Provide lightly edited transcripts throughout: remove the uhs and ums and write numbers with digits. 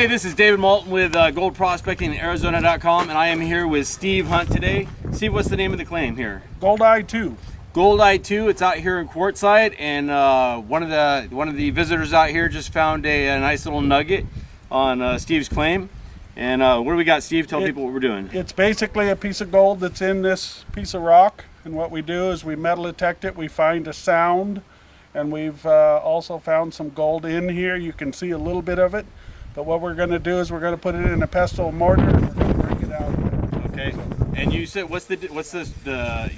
Hey, this is David Malton with Gold Prospecting Arizona.com, and I am here with Steve Hunt today. Steve, what's the name of the claim here? Goldeye 2. Goldeye 2. It's out here in Quartzsite, and one of the visitors out here just found a nice little nugget on Steve's claim. And what do we got, Steve? Tell people what we're doing. It's basically a piece of gold that's in this piece of rock, and what we do is we metal detect it. We find a sound, and we've also found some gold in here. You can see a little bit of it. But what we're going to do is we're going to put it in a pestle mortar and we're going to break it out. Okay. And you said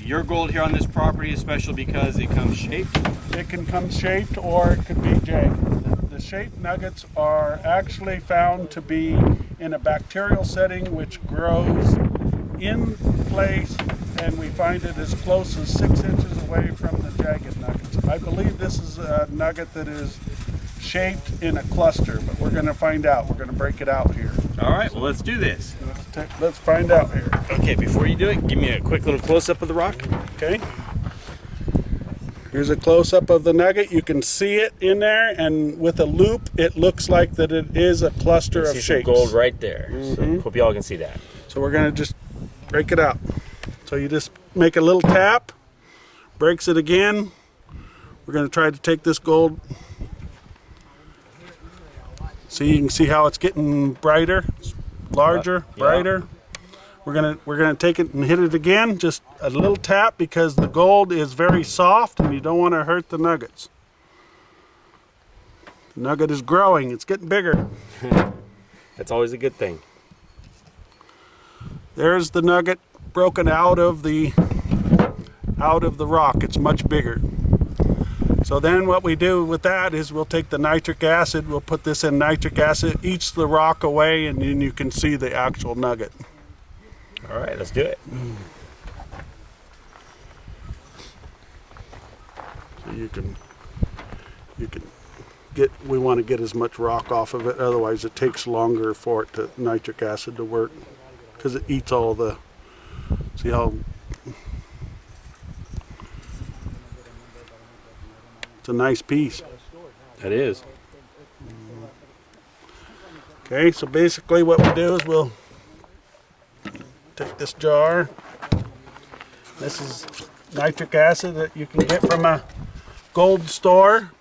your gold here on this property is special because it comes shaped? It can come shaped or it could be jagged. The shaped nuggets are actually found to be in a bacterial setting which grows in place, and we find it as close as 6 inches away from the jagged nuggets. I believe this is a nugget that is shaped in a cluster, but we're going to find out. We're going to break it out here. All right, well, let's do this. Let's find out here. Okay, before you do it, give me a quick little close-up of the rock. Okay. Here's a close-up of the nugget. You can see it in there, and with a loop, it looks like that it is a cluster of shapes. Some gold right there. So hope y'all can see that. So we're going to just break it out. So you just make a little tap, breaks it again. We're going to try to take this gold. So you can see how it's getting brighter, larger, brighter. We're gonna take it and hit it again, just a little tap, because the gold is very soft and you don't want to hurt the nuggets. The nugget is growing, it's getting bigger. That's always a good thing. There's the nugget broken out of the rock. It's much bigger. So then what we do with that is we'll take the nitric acid, we'll put this in nitric acid, eats the rock away, and then you can see the actual nugget. All right, let's do it. So you can get, we want to get as much rock off of it, otherwise it takes longer for it to, nitric acid to work, because it eats all the, see how, it's a nice piece. That is. Okay, so basically what we do is we'll take this jar. This is nitric acid that you can get from a gold store.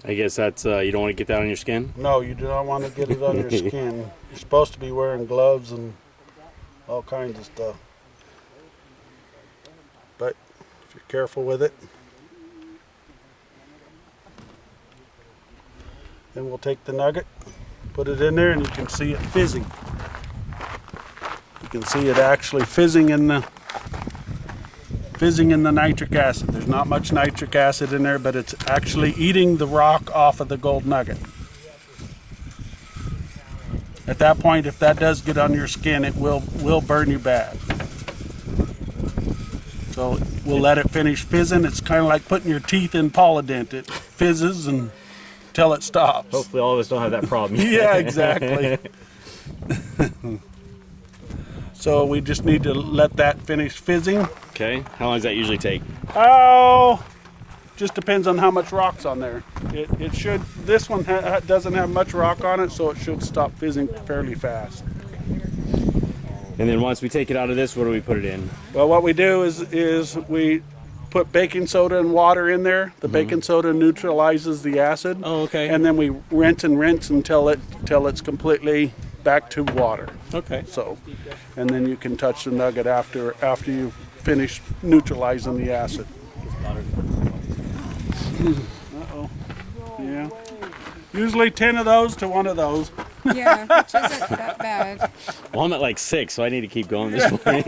I guess that's, you don't want to get that on your skin? No, you do not want to get it on your skin. You're supposed to be wearing gloves and all kinds of stuff. But if you're careful with it, then we'll take the nugget, put it in there, and you can see it fizzing. You can see it actually fizzing in the nitric acid. There's not much nitric acid in there, but it's actually eating the rock off of the gold nugget. At that point, if that does get on your skin, it will burn you bad. So we'll let it finish fizzing. It's kind of like putting your teeth in Polydent. It fizzes until it stops. Hopefully all of us don't have that problem. Yeah, exactly. So we just need to let that finish fizzing. Okay. How long does that usually take? Oh, just depends on how much rock's on there. It should, this one doesn't have much rock on it, so it should stop fizzing fairly fast. And then once we take it out of this, what do we put it in? Well, what we do is we put baking soda and water in there. The baking soda neutralizes the acid. Oh, okay. And then we rinse and rinse until it's completely back to water. Okay. So, and then you can touch the nugget after you finish neutralizing the acid. Uh-oh. Yeah. Usually 10 of those to 1 of those. Yeah, which isn't that bad. Well, I'm at like 6, so I need to keep going this morning.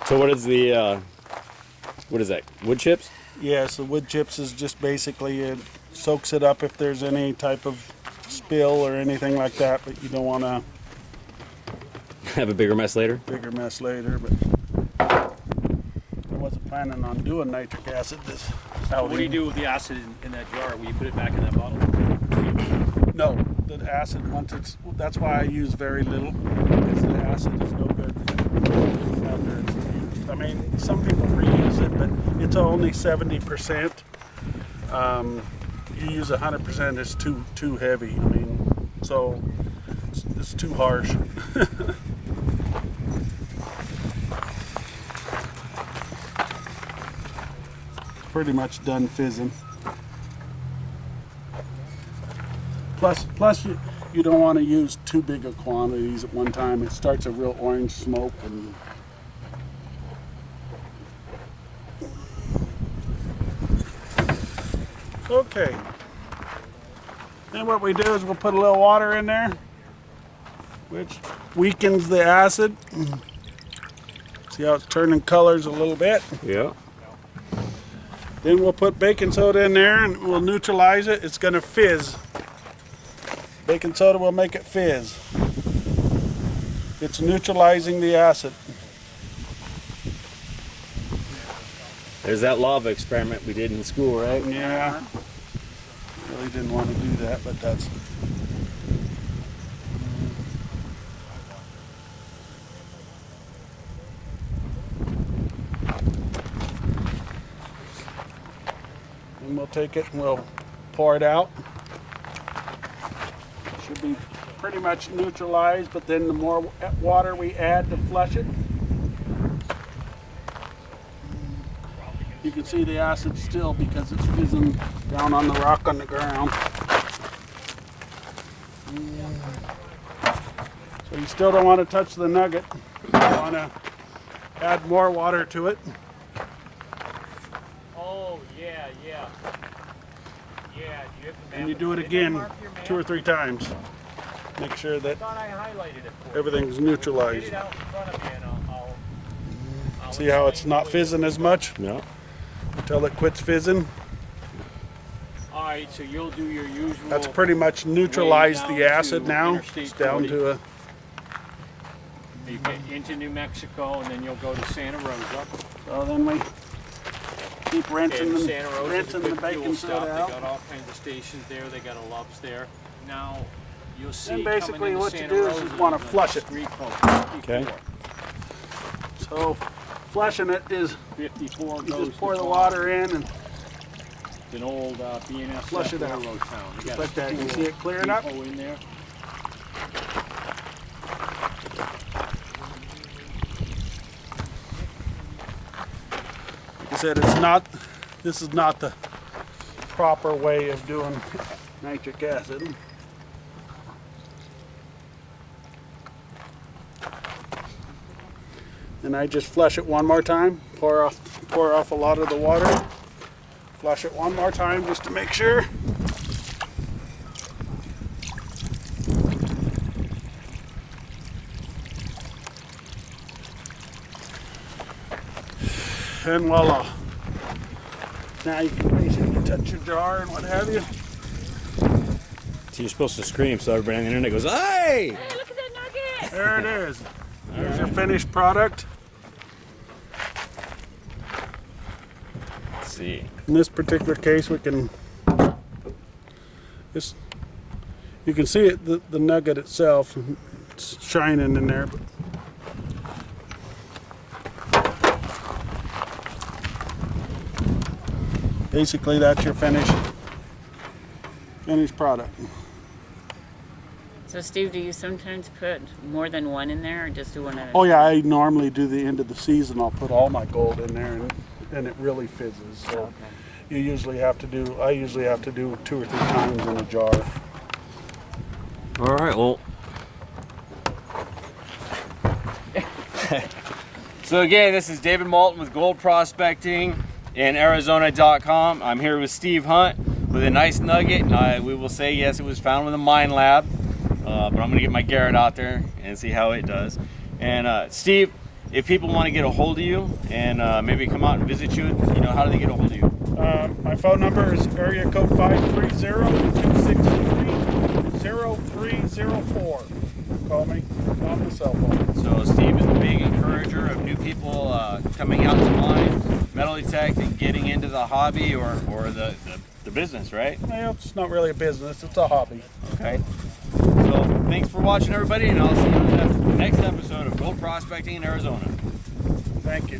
So what is the, what is that, wood chips? Yes, the wood chips is just basically, it soaks it up if there's any type of spill or anything like that, but you don't want to Have a bigger mess later? Bigger mess later, but I wasn't planning on doing nitric acid outing. What do you do with the acid in that jar? Will you put it back in that bottle? No, the acid, that's why I use very little, because the acid is no good after it's used. I mean, some people reuse it, but it's only 70%. You use 100%, it's too heavy. I mean, so it's too harsh. Pretty much done fizzing. Plus you don't want to use too big of quantities at one time. It starts a real orange smoke and okay. Then what we do is we'll put a little water in there, which weakens the acid. See how it's turning colors a little bit? Yeah. Then we'll put baking soda in there and we'll neutralize it. It's going to fizz. Baking soda will make it fizz. It's neutralizing the acid. There's that lava experiment we did in school, right? Yeah. Really didn't want to do that, but that's... And we'll take it and we'll pour it out. Should be pretty much neutralized, but then the more water we add to flush it, you can see the acid still because it's fizzing down on the rock on the ground. So you still don't want to touch the nugget. You want to add more water to it. Oh, yeah. Yeah, do you have the And you do it again 2 or 3 times. Make sure that I thought I highlighted it for you. everything's Get neutralized. it out in front of me and I'll See how it's not fizzing as much No. until it quits fizzing? All right, so you'll do your usual. That's pretty much neutralized down the acid to now. Interstate It's down 40. to a... You get into New Mexico and then you'll go to Santa Rosa. So then we keep rinsing, And them, Santa Rosa's rinsing a the good baking fuel soda stop. out. They got all kinds of stations there. They got a Love's there. Now you'll see. Then basically coming into what you Santa do is Rosa, just wanna there's a flush it. street called Okay. 54. So flushing it is 54 you goes just pour to the Clark. water in and It's an old BNSF Flush it out. railroad town. They got like a that. You cool see it clearing up? depot in there. like I said, this is not the proper way of doing nitric acid. And I just flush it one more time, pour off a lot of the water, flush it one more time just to make sure. And voila. Now you can basically touch your jar and what have you. So you're supposed to scream so everybody on the internet goes, "Hey!" Hey, look at that nugget! There it is. There's your finished product. Let's see. In this particular case, we can just, you can see it, the nugget itself, it's shining in there. But basically, that's your finished product. So Steve, do you sometimes put more than one in there or just do one at a Oh yeah, I normally do the end of the season. I'll put all my gold in there, and it really fizzes. So you usually have to do. I usually have to do 2 or 3 times in a jar. All right. Well, So again, this is David Malton with Gold Prospecting and Arizona.com. I'm here with Steve Hunt with a nice nugget. We will say yes, it was found with a mine lab, but I'm gonna get my Garrett out there and see how it does. And Steve, if people want to get a hold of you and maybe come out and visit you, how do they get a hold of you? My phone number is area code 530-263-0304. call me on the cell phone. So Steve is a big encourager of new people coming out to mine, metal detecting, getting into the hobby or the business, right? Well, it's not really a business, it's a hobby. Okay. So thanks for watching, everybody, and I'll see you in the next episode of Gold Prospecting in Arizona. Thank you.